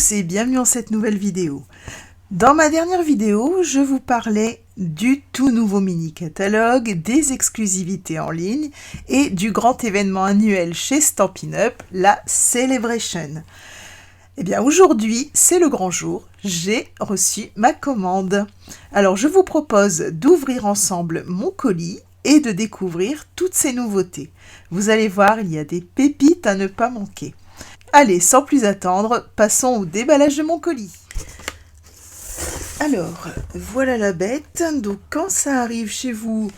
tous et bienvenue dans cette nouvelle vidéo. Dans ma dernière vidéo, je vous parlais du tout nouveau mini-catalogue, des exclusivités en ligne et du grand événement annuel chez Stampin' Up, la Celebration. Eh bien aujourd'hui, c'est le grand jour, j'ai reçu ma commande. Alors je vous propose d'ouvrir ensemble mon colis et de découvrir toutes ces nouveautés. Vous allez voir, il y a des pépites à ne pas manquer. Allez, sans plus attendre, passons au déballage de mon colis. Alors, voilà la bête. Donc, quand ça arrive chez vous,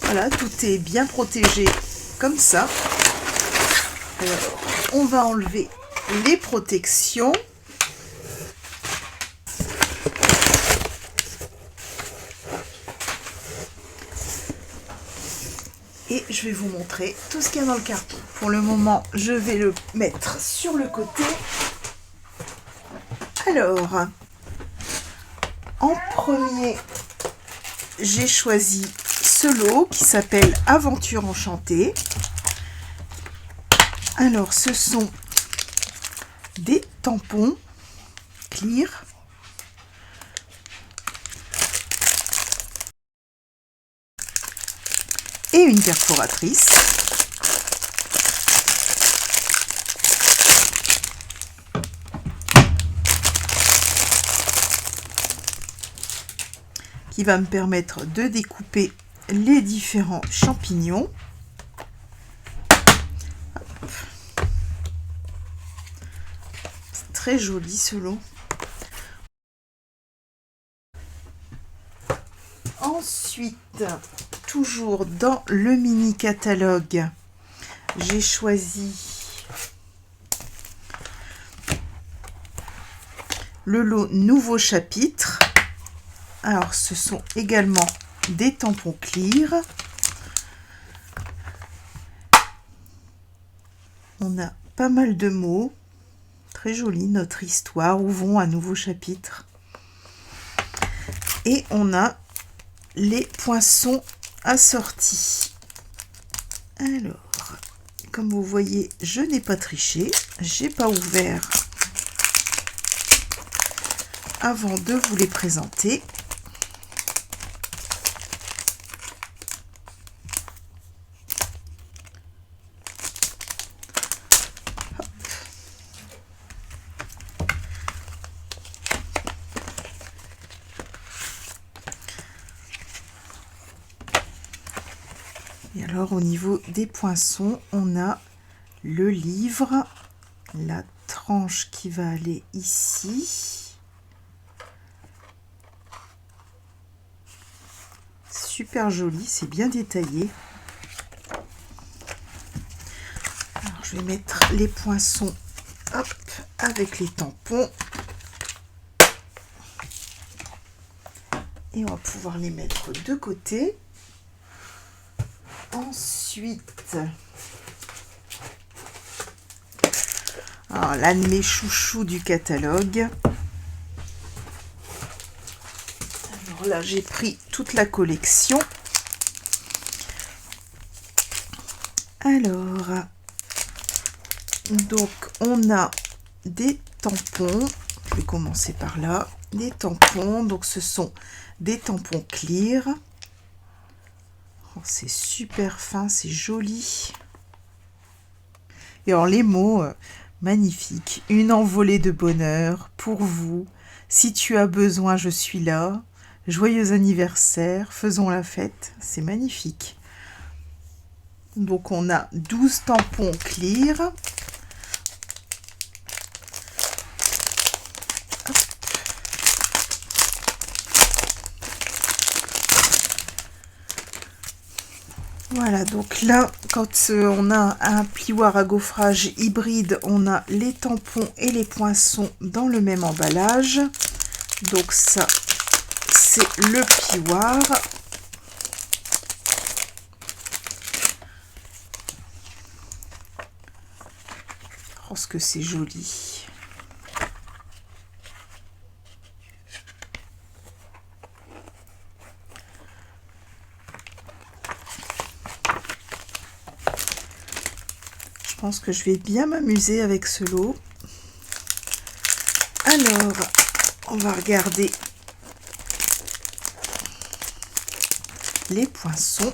voilà, tout est bien protégé comme ça. Alors, on va enlever les protections. Et je vais vous montrer tout ce qu'il y a dans le carton. Pour le moment, je vais le mettre sur le côté. Alors, en premier, j'ai choisi ce lot qui s'appelle Aventure enchantée. Alors, ce sont des tampons clear. Et une perforatrice. Qui va me permettre de découper les différents champignons. C'est très joli ce lot. Ensuite, toujours dans le mini catalogue, j'ai choisi le lot nouveau chapitre. Alors, ce sont également des tampons clear. On a pas mal de mots. Très joli, notre histoire. Ouvrons un nouveau chapitre. Et on a les poinçons assortis. Alors, comme vous voyez, je n'ai pas triché. J'ai pas ouvert avant de vous les présenter. Et alors au niveau des poinçons, on a le livre, la tranche qui va aller ici. Super joli, c'est bien détaillé. Alors je vais mettre les poinçons, hop, avec les tampons. Et on va pouvoir les mettre de côté. Ensuite, alors l'un de mes chouchous du catalogue. Alors là, j'ai pris toute la collection. Alors, donc on a des tampons. Je vais commencer par là. Des tampons, donc ce sont des tampons clear. Oh, c'est super fin, c'est joli. Et alors les mots, magnifiques. Une envolée de bonheur pour vous. Si tu as besoin, je suis là. Joyeux anniversaire, faisons la fête. C'est magnifique. Donc on a 12 tampons clear. Voilà, donc là, quand on a un plioir à gaufrage hybride, on a les tampons et les poinçons dans le même emballage. Donc ça, c'est le plioir. Oh, ce que c'est joli. Je pense que je vais bien m'amuser avec ce lot. on va regarder les poinçons.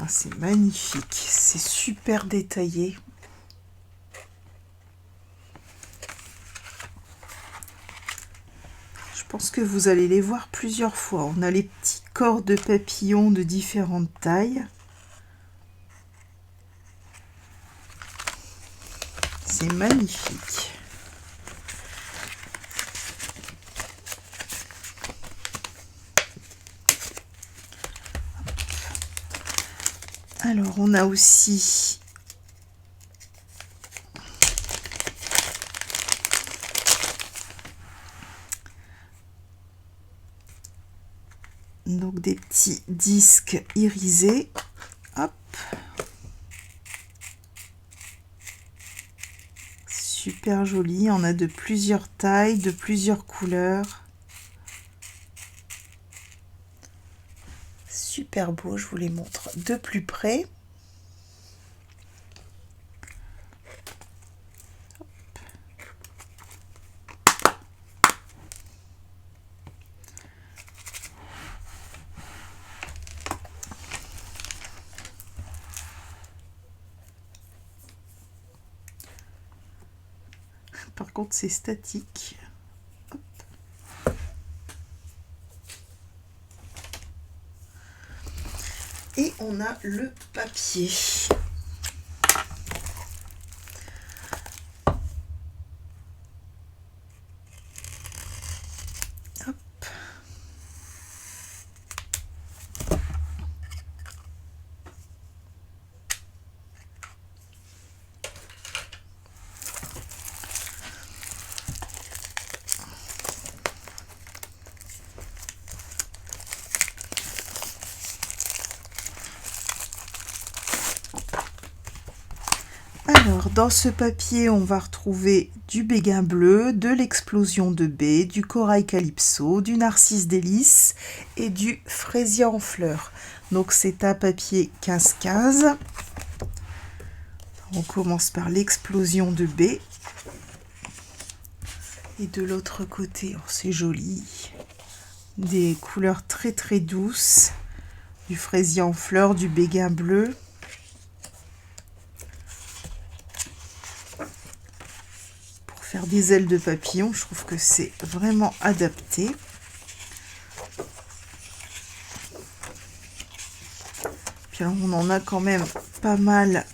Ah, c'est magnifique, c'est super détaillé. Je pense que vous allez les voir plusieurs fois. On a les petits corps de papillons de différentes tailles. C'est magnifique. Alors, on a aussi donc des petits disques irisés. Hop. Super joli. On a de plusieurs tailles, de plusieurs couleurs. Super beau, je vous les montre de plus près. Par contre, c'est statique. Hop. Et on a le papier. Hop. Alors, dans ce papier, on va retrouver du béguin bleu, de l'explosion de baie, du corail calypso, du narcisse délice et du fraisier en fleurs. Donc, c'est un papier 15-15. On commence par l'explosion de baie. Et de l'autre côté, oh, c'est joli. Des couleurs très très douces. Du fraisier en fleurs, du béguin bleu. Faire des ailes de papillon, je trouve que c'est vraiment adapté. Puis alors, on en a quand même pas mal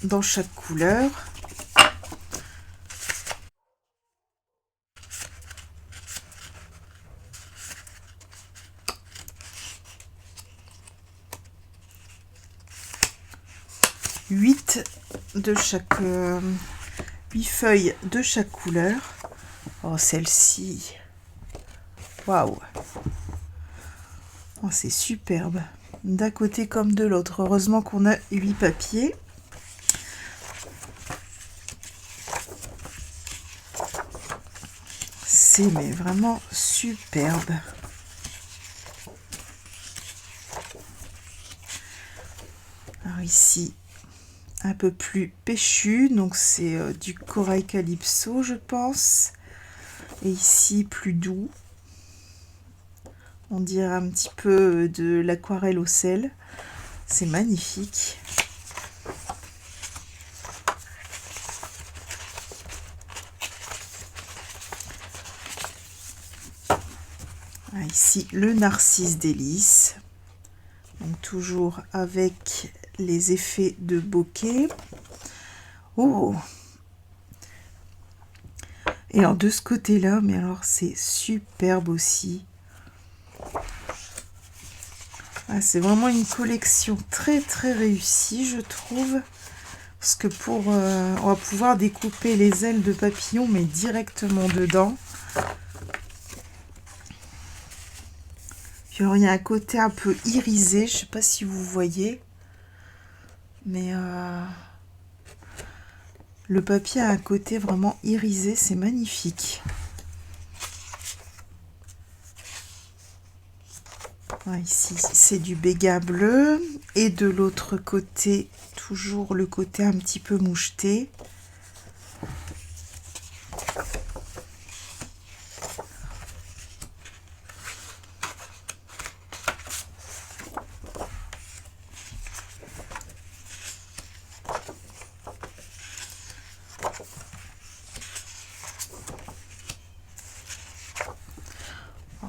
dans chaque couleur. Huit de chaque 8 feuilles de chaque couleur. Oh, celle-ci. Waouh. Oh, c'est superbe. D'un côté comme de l'autre. Heureusement qu'on a 8 papiers. C'est mais vraiment superbe. Alors ici, un peu plus péchu, donc c'est du corail calypso, je pense. Et ici, plus doux. On dirait un petit peu de l'aquarelle au sel. C'est magnifique. Ah, ici, le narcisse délice. Donc toujours avec les effets de bokeh. Oh! Et alors de ce côté-là, mais alors c'est superbe aussi. Ah, c'est vraiment une collection très très réussie, je trouve. Parce que on va pouvoir découper les ailes de papillon, mais directement dedans. Puis alors, il y a un côté un peu irisé, je ne sais pas si vous voyez. mais le papier a un côté vraiment irisé, c'est magnifique. Ici, c'est du béga bleu. Et de l'autre côté, toujours le côté un petit peu moucheté.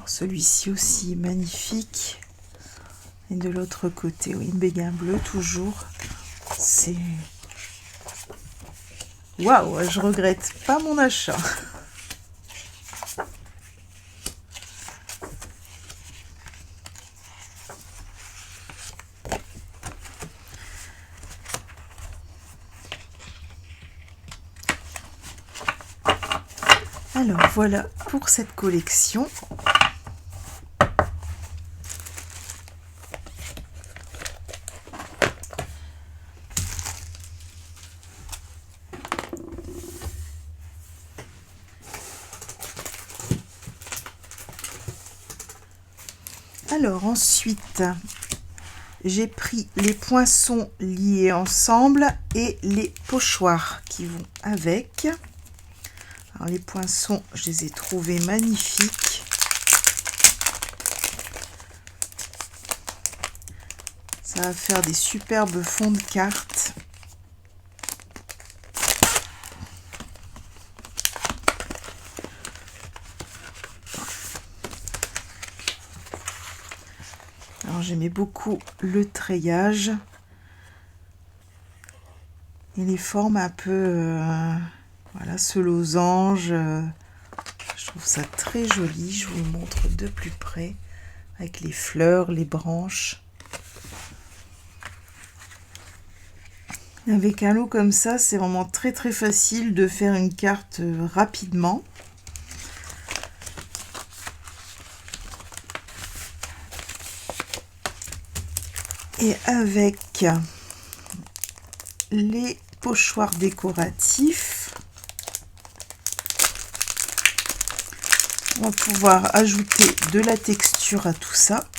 Celui-ci aussi magnifique. Et de l'autre côté, oui, béguin bleu toujours. C'est... Waouh, je regrette pas mon achat. Alors voilà pour cette collection. Alors ensuite, j'ai pris les poinçons liés ensemble et les pochoirs qui vont avec. Alors les poinçons, je les ai trouvés magnifiques. Ça va faire des superbes fonds de cartes. Alors j'aimais beaucoup le treillage et les formes un peu, voilà, ce losange. Je trouve ça très joli. Je vous le montre de plus près avec les fleurs, les branches. Avec un lot comme ça, c'est vraiment très très facile de faire une carte rapidement. Et avec les pochoirs décoratifs, on va pouvoir ajouter de la texture à tout ça.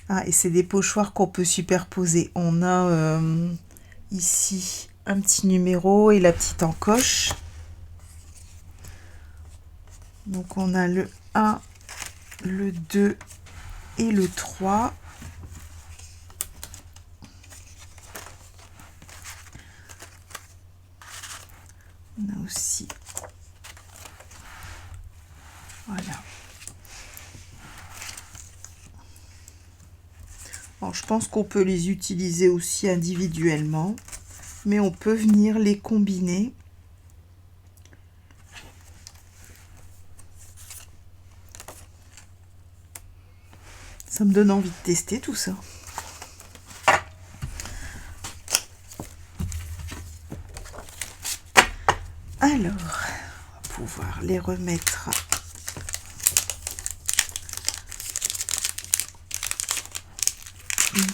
Ah, et c'est des pochoirs qu'on peut superposer. On a ici un petit numéro et la petite encoche. Donc on a le 1, le 2 et le 3. On a aussi, voilà. Alors, je pense qu'on peut les utiliser aussi individuellement, mais on peut venir les combiner. Ça me donne envie de tester tout ça. Alors, on va pouvoir les remettre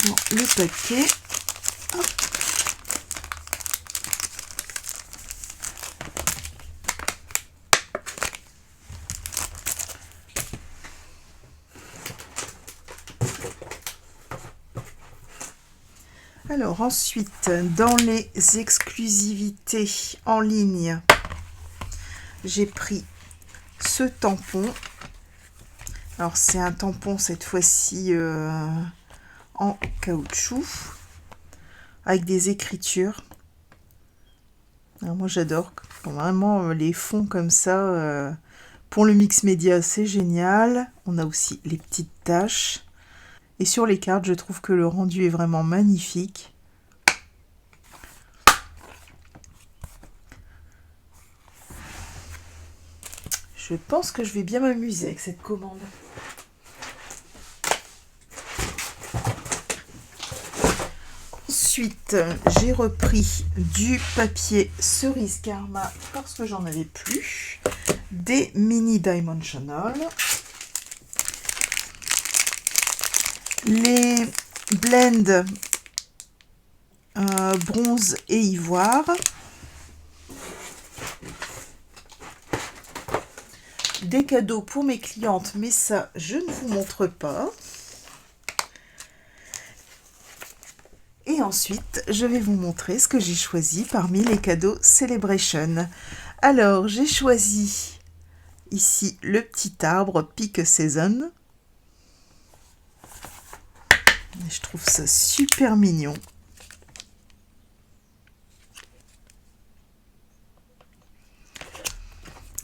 dans le paquet. Hop. Alors ensuite, dans les exclusivités en ligne, j'ai pris ce tampon. Alors c'est un tampon cette fois-ci en caoutchouc avec des écritures. Alors moi j'adore vraiment les fonds comme ça pour le mix média, c'est génial. On a aussi les petites taches. Et sur les cartes, je trouve que le rendu est vraiment magnifique. Je pense que je vais bien m'amuser avec cette commande. Ensuite, j'ai repris du papier cerise karma parce que j'en avais plus. Des mini dimensional. les blends bronze et ivoire. Des cadeaux pour mes clientes, mais ça, je ne vous montre pas. Et ensuite, je vais vous montrer ce que j'ai choisi parmi les cadeaux Celebration. Alors, j'ai choisi ici le petit arbre Peak Season. Je trouve ça super mignon.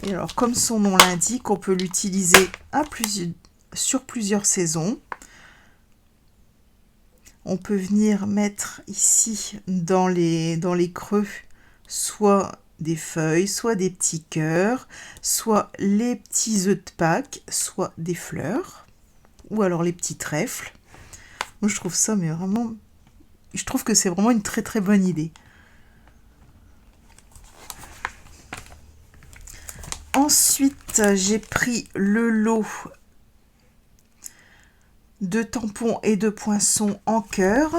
Et alors, comme son nom l'indique, on peut l'utiliser sur plusieurs saisons. On peut venir mettre ici dans les creux soit des feuilles, soit des petits cœurs, soit les petits œufs de Pâques, soit des fleurs, ou alors les petits trèfles. Moi, je trouve ça, mais vraiment, je trouve que c'est vraiment une très très bonne idée. Ensuite, j'ai pris le lot de tampons et de poinçons en cœur.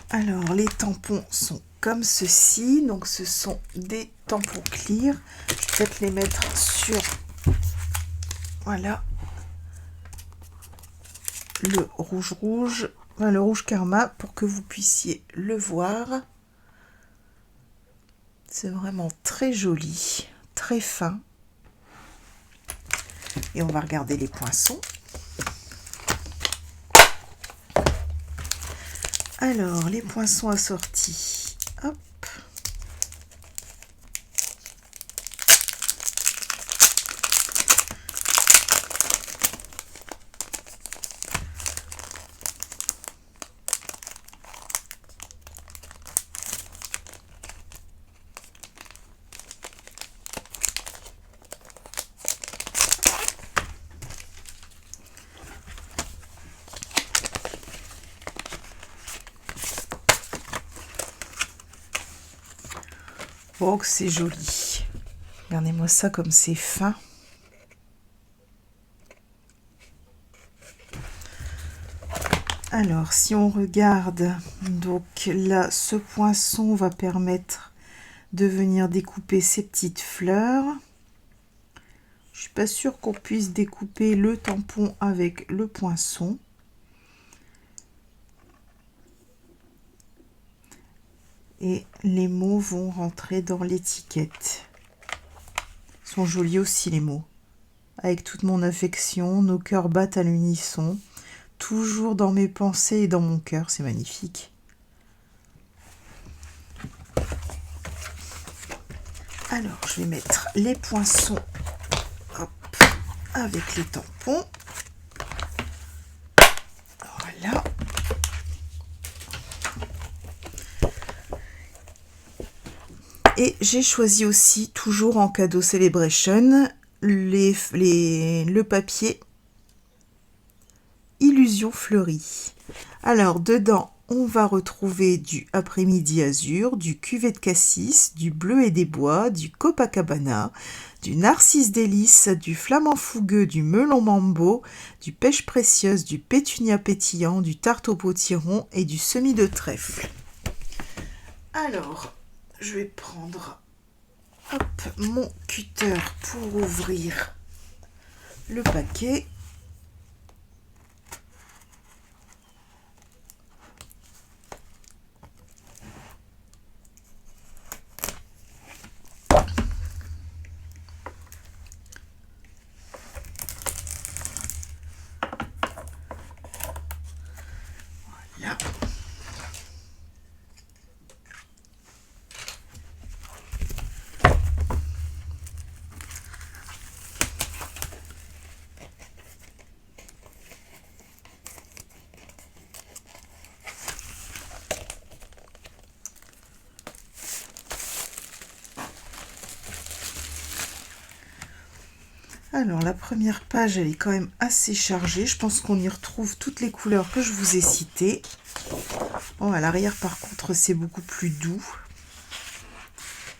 Alors, les tampons sont comme ceci. Donc, ce sont des tampons clear. Je vais peut-être les mettre sur... Voilà. Le rouge, enfin, le rouge karma, pour que vous puissiez le voir. C'est vraiment très joli, très fin. Et on va regarder les poinçons. Alors, les poinçons assortis. Hop. Oh, que c'est joli. Regardez-moi ça comme c'est fin. Alors, si on regarde, donc là, ce poinçon va permettre de venir découper ces petites fleurs. Je suis pas sûre qu'on puisse découper le tampon avec le poinçon. Et les mots vont rentrer dans l'étiquette. Ils sont jolis aussi les mots. Avec toute mon affection, nos cœurs battent à l'unisson. Toujours dans mes pensées et dans mon cœur, c'est magnifique. Alors, je vais mettre les poinçons, hop, avec les tampons. Voilà. Et j'ai choisi aussi, toujours en cadeau Celebration, le papier Illusion fleurie. Alors, dedans, on va retrouver du Après-midi azur, du Cuvée de cassis, du Bleu et des bois, du Copacabana, du Narcisse délice, du Flamant fougueux, du Melon mambo, du Pêche précieuse, du Pétunia pétillant, du Tarte au potiron et du Semis de trèfle. Alors, je vais prendre mon cutter pour ouvrir le paquet. Voilà. Alors, la première page, elle est quand même assez chargée. Je pense qu'on y retrouve toutes les couleurs que je vous ai citées. Bon, à l'arrière, par contre, c'est beaucoup plus doux.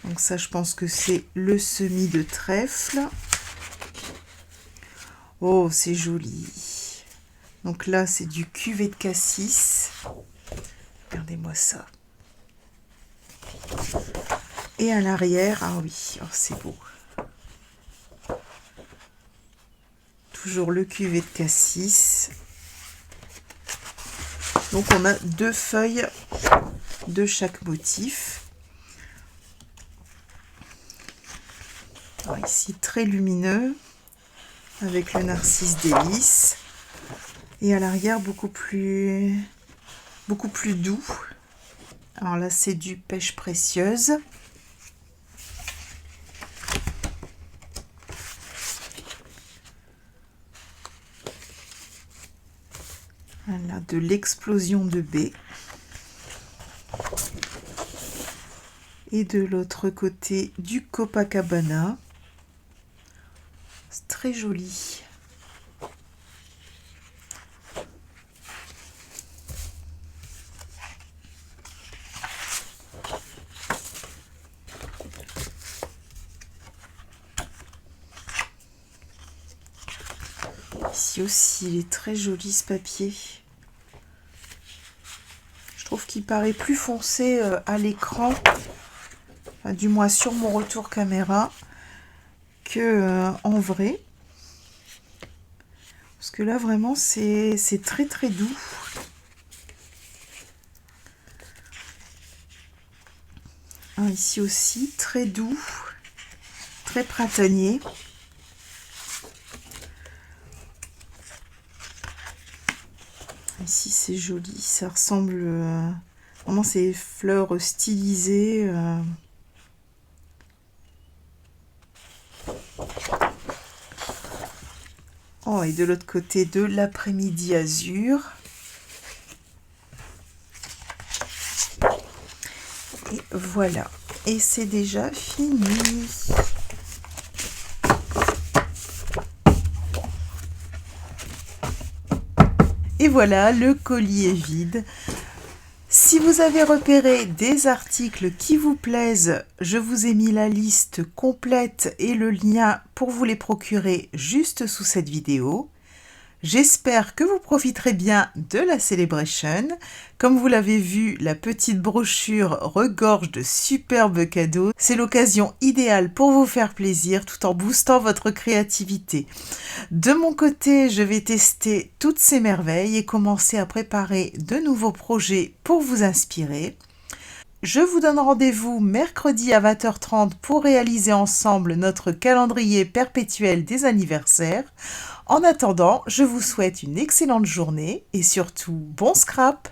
Donc ça, je pense que c'est le semis de trèfle. Oh, c'est joli. Donc là, c'est du cuvée de cassis. Regardez-moi ça. Et à l'arrière, ah oui, oh, c'est beau. Toujours le cuvée de cassis. Donc on a 2 feuilles de chaque motif. Alors ici, très lumineux, avec le narcisse délice. Et à l'arrière, beaucoup plus doux. Alors là, c'est du pêche précieuse. Voilà, de l'explosion de baie. Et de l'autre côté, du Copacabana. C'est très joli. Ici aussi, il est très joli ce papier. Je trouve qu'il paraît plus foncé à l'écran, enfin, du moins sur mon retour caméra, que en vrai. Parce que là, vraiment, c'est très très doux. Ici aussi, très doux, très printanier. Ici, c'est joli, ça ressemble... vraiment, c'est fleurs stylisées. Oh, et de l'autre côté, de l'après-midi azur. Et voilà. Et c'est déjà fini. Et voilà, le colis est vide. Si vous avez repéré des articles qui vous plaisent, je vous ai mis la liste complète et le lien pour vous les procurer juste sous cette vidéo. J'espère que vous profiterez bien de la Celebration. Comme vous l'avez vu, la petite brochure regorge de superbes cadeaux. C'est l'occasion idéale pour vous faire plaisir tout en boostant votre créativité. De mon côté, je vais tester toutes ces merveilles et commencer à préparer de nouveaux projets pour vous inspirer. Je vous donne rendez-vous mercredi à 20h30 pour réaliser ensemble notre calendrier perpétuel des anniversaires. En attendant, je vous souhaite une excellente journée et surtout bon scrap!